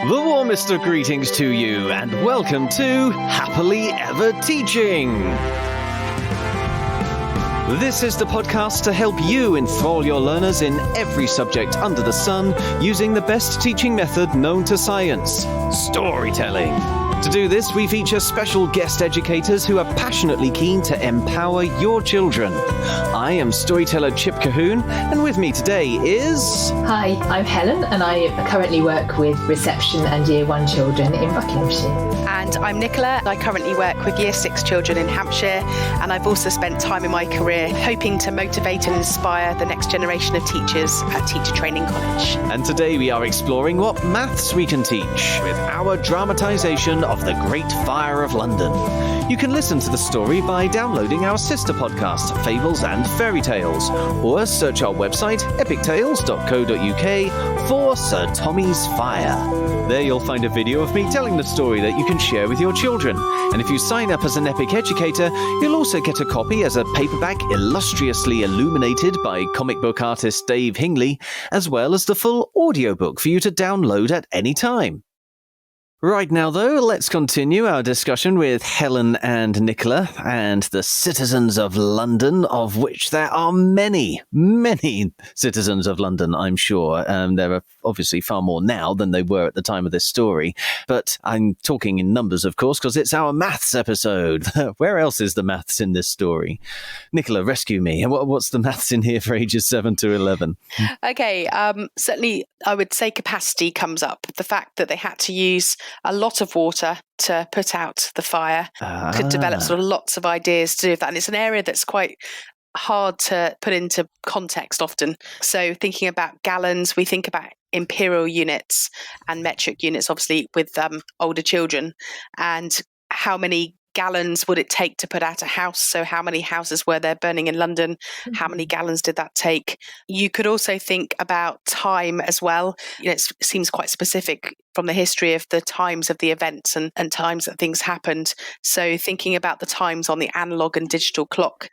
The warmest of greetings to you, and welcome to Happily Ever Teaching. This is the podcast to help you enthrall your learners in every subject under the sun using the best teaching method known to science, storytelling. To do this, we feature special guest educators who are passionately keen to empower your children. I am storyteller Chip Cahoon, and with me today is... Hi, I'm Helen, and I currently work with reception and Year 1 children in Buckinghamshire. And I'm Nicola. I currently work with Year 6 children in Hampshire, and I've also spent time in my career hoping to motivate and inspire the next generation of teachers at Teacher Training College. And today we are exploring what maths we can teach with our dramatisation of the Great Fire of London. You can listen to the story by downloading our sister podcast, Fables and Fairy Tales, or search our website, epictales.co.uk, for Sir Tommy's Fire. There you'll find a video of me telling the story that you can share with your children. And if you sign up as an Epic Educator, you'll also get a copy as a paperback illustriously illuminated by comic book artist Dave Hingley, as well as the full audiobook for you to download at any time. Right now, though, let's continue our discussion with Helen and Nicola and the citizens of London, of which there are many, many citizens of London, I'm sure. There are obviously far more now than they were at the time of this story. But I'm talking in numbers, of course, because it's our maths episode. Where else is the maths in this story? Nicola, rescue me. What's the maths in here for ages 7 to 11? Okay, certainly I would say capacity comes up. The fact that they had to use a lot of water to put out the fire could develop sort of lots of ideas to do with that. And it's an area that's quite hard to put into context often. So thinking about gallons, we think about imperial units and metric units, obviously, with older children. And how many gallons would it take to put out a house? So how many houses were there burning in London? Mm-hmm. How many gallons did that take? You could also think about time as well. It seems quite specific from the history of the times of the events and times that things happened. So thinking about the times on the analog and digital clock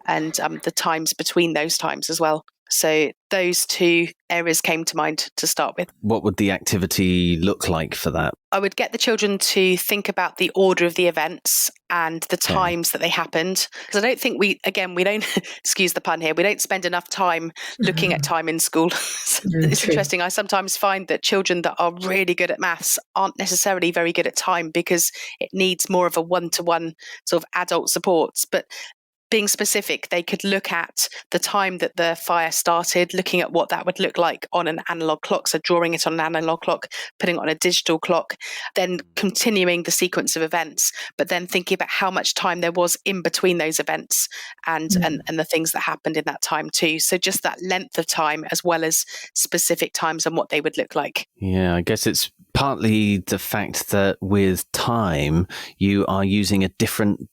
and the times between those times as well. So those two areas came to mind to start with. What would the activity look like for that? I would get the children to think about the order of the events and the times that they happened. Because I don't think we don't, excuse the pun here, we don't spend enough time looking at time in school. It's interesting. I sometimes find that children that are really good at maths aren't necessarily very good at time because it needs more of a one-to-one sort of adult support. But being specific, they could look at the time that the fire started, looking at what that would look like on an analog clock, so drawing it on an analog clock, putting it on a digital clock, then continuing the sequence of events, but then thinking about how much time there was in between those events and the things that happened in that time too. So just that length of time as well as specific times and what they would look like. Yeah, I guess it's partly the fact that with time, you are using a different...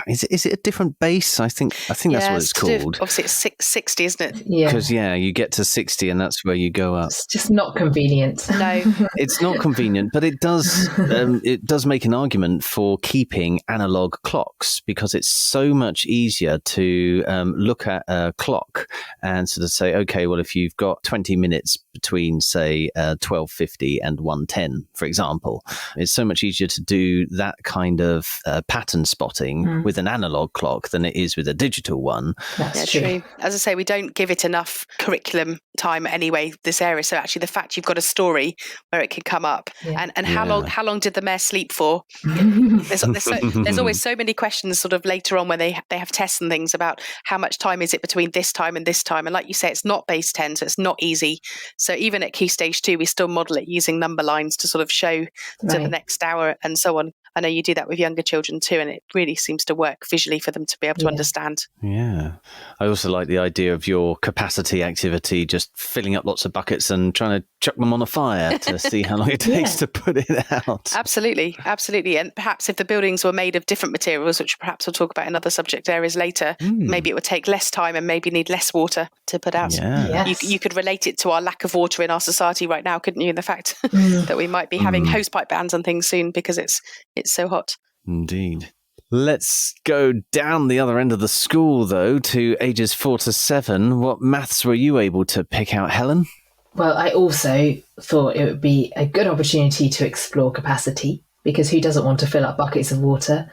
Is it a different base? I think that's what it's called. Obviously, it's 60, isn't it? Yeah. Because, you get to 60 and that's where you go up. It's just not convenient. No. It's not convenient, but it does make an argument for keeping analog clocks because it's so much easier to look at a clock and sort of say, okay, well, if you've got 20 minutes between, say, 12:50 and 1:10, for example, it's so much easier to do that kind of pattern spotting with an analog clock than it is with a digital one. That's true. As I say, we don't give it enough curriculum time anyway, this area. So actually the fact you've got a story where it could come up and how long did the mayor sleep for? There's always so many questions sort of later on when they have tests and things about how much time is it between this time and this time. And like you say, it's not base 10, so it's not easy. So even at Key Stage 2, we still model it using number lines to sort of show to the next hour and so on. I know you do that with younger children too, and it really seems to work visually for them to be able to understand. Yeah. I also like the idea of your capacity activity, just filling up lots of buckets and trying to chuck them on a fire to see how long it takes to put it out. Absolutely. And perhaps if the buildings were made of different materials, which perhaps we'll talk about in other subject areas later, maybe it would take less time and maybe need less water to put out. Yeah. You could relate it to our lack of water in our society right now, couldn't you? In the fact that we might be having hosepipe bans and things soon because it's so hot. Indeed. Let's go down the other end of the school, though, to ages 4 to 7. What maths were you able to pick out, Helen? Well, I also thought it would be a good opportunity to explore capacity, because who doesn't want to fill up buckets of water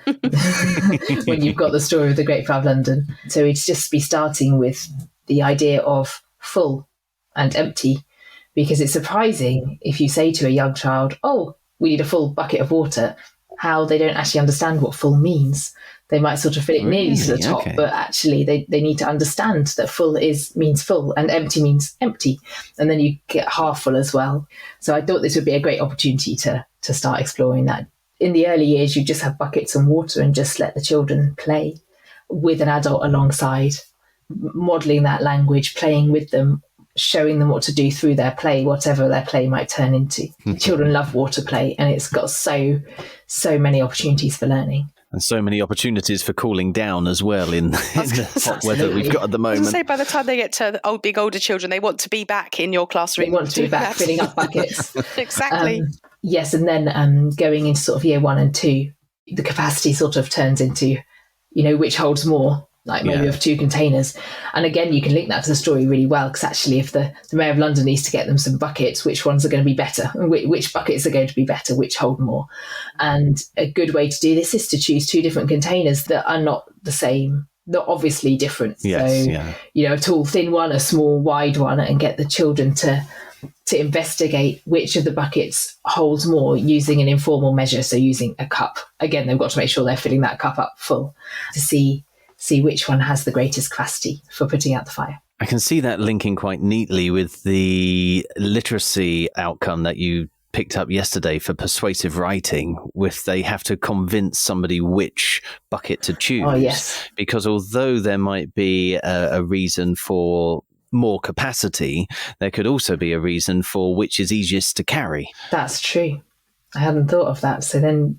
when you've got the story of the Great Fire of London? So we'd just be starting with the idea of full and empty, because it's surprising if you say to a young child, oh, we need a full bucket of water, how they don't actually understand what full means. They might sort of fill it nearly to the top, but actually they need to understand that full means full and empty means empty. And then you get half full as well. So I thought this would be a great opportunity to start exploring that. In the early years, you just have buckets and water and just let the children play with an adult alongside, modelling that language, playing with them, showing them what to do through their play, whatever their play might turn into. Children love water play, and it's got so many opportunities for learning. And so many opportunities for cooling down as well in the hot weather we've got at the moment. I was going to say, by the time they get to the older children, they want to be back in your classroom. They want to be back filling up buckets. Exactly. Yes, and then going into sort of year 1 and 2, the capacity sort of turns into, which holds more, like maybe of 2 containers. And again, you can link that to the story really well, because actually if the Mayor of London needs to get them some buckets, which ones are going to be better? Which buckets are going to be better? Which hold more? And a good way to do this is to choose 2 different containers that are not the same. They're obviously different. Yes, so, a tall, thin one, a small, wide one, and get the children to investigate which of the buckets holds more using an informal measure. So using a cup. Again, they've got to make sure they're filling that cup up full to see which one has the greatest capacity for putting out the fire. I can see that linking quite neatly with the literacy outcome that you picked up yesterday for persuasive writing, with they have to convince somebody which bucket to choose. Oh, yes. Because although there might be a reason for more capacity, there could also be a reason for which is easiest to carry. That's true. I hadn't thought of that. So then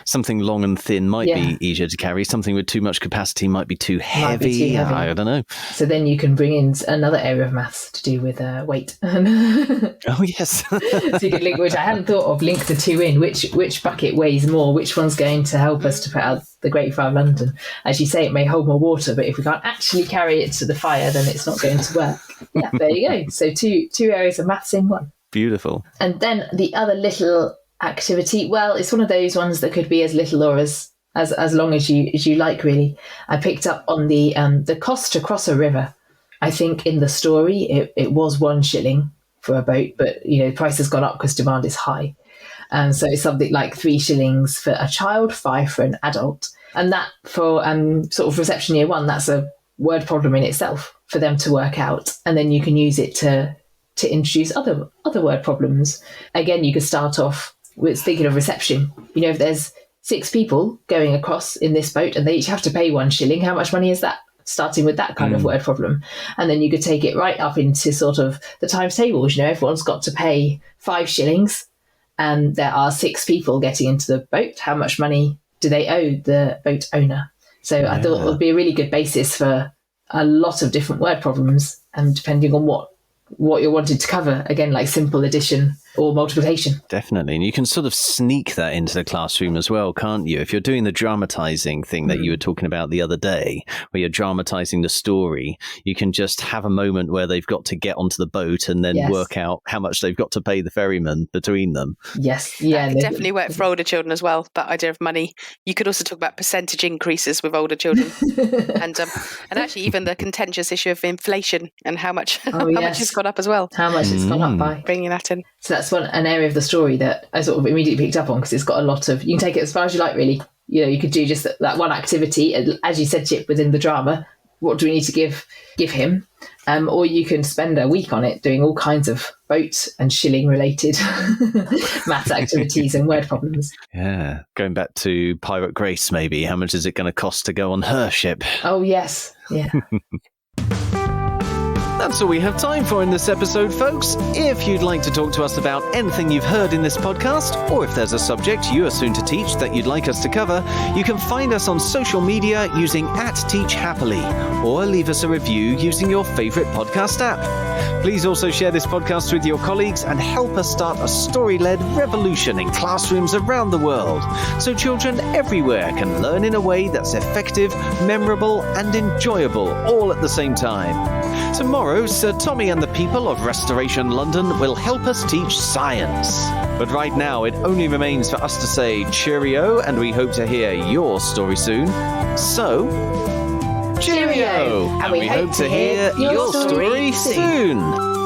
something long and thin might be easier to carry. Something with too much capacity might be too heavy. I don't know. So then you can bring in another area of maths to do with weight. Oh, yes. So you could link, which I hadn't thought of, link the 2 in. Which bucket weighs more? Which one's going to help us to put out the Great Fire of London? As you say, it may hold more water, but if we can't actually carry it to the fire, then it's not going to work. Yeah, there you go. So two areas of maths in one. Beautiful. And then the other little activity, well, it's one of those ones that could be as little or as long as you like, really. I picked up on the cost to cross a river. I think in the story it was 1 shilling for a boat, but the price has gone up because demand is high, and so it's something like 3 shillings for a child, 5 for an adult. And that for sort of reception year 1, that's a word problem in itself for them to work out, and then you can use it to introduce other word problems. Again, you could start off with thinking of reception. If there's 6 people going across in this boat and they each have to pay 1 shilling, how much money is that? Starting with that kind of word problem. And then you could take it right up into sort of the times tables. Everyone's got to pay 5 shillings and there are 6 people getting into the boat. How much money do they owe the boat owner? So I thought it would be a really good basis for a lot of different word problems, and depending on what you're wanting to cover, again, like simple addition or multiplication. Definitely. And you can sort of sneak that into the classroom as well, can't you? If you're doing the dramatizing thing that you were talking about the other day, where you're dramatizing the story, you can just have a moment where they've got to get onto the boat and then work out how much they've got to pay the ferryman between them. Yes. Yeah. That could definitely work for older children as well, that idea of money. You could also talk about percentage increases with older children. and actually even the contentious issue of inflation and how much it's gone up as well. How much it's gone up by. Bringing that in. So that's an area of the story that I sort of immediately picked up on, because it's got a lot of, you can take it as far as you like, really. You could do just that one activity, as you said, Chip, within the drama. What do we need to give him? Or you can spend a week on it doing all kinds of boat and shilling related maths activities and word problems. Yeah. Going back to Pirate Grace, maybe. How much is it going to cost to go on her ship? Oh, yes. Yeah. That's all we have time for in this episode, folks. If you'd like to talk to us about anything you've heard in this podcast, or if there's a subject you are soon to teach that you'd like us to cover, you can find us on social media using @TeachHappily, or leave us a review using your favourite podcast app. Please also share this podcast with your colleagues and help us start a story-led revolution in classrooms around the world, so children everywhere can learn in a way that's effective, memorable, and enjoyable all at the same time. Tomorrow, Sir Tommy and the people of Restoration London will help us teach science. But right now, it only remains for us to say cheerio, and we hope to hear your story soon. So, cheerio! And we hope to hear your story soon.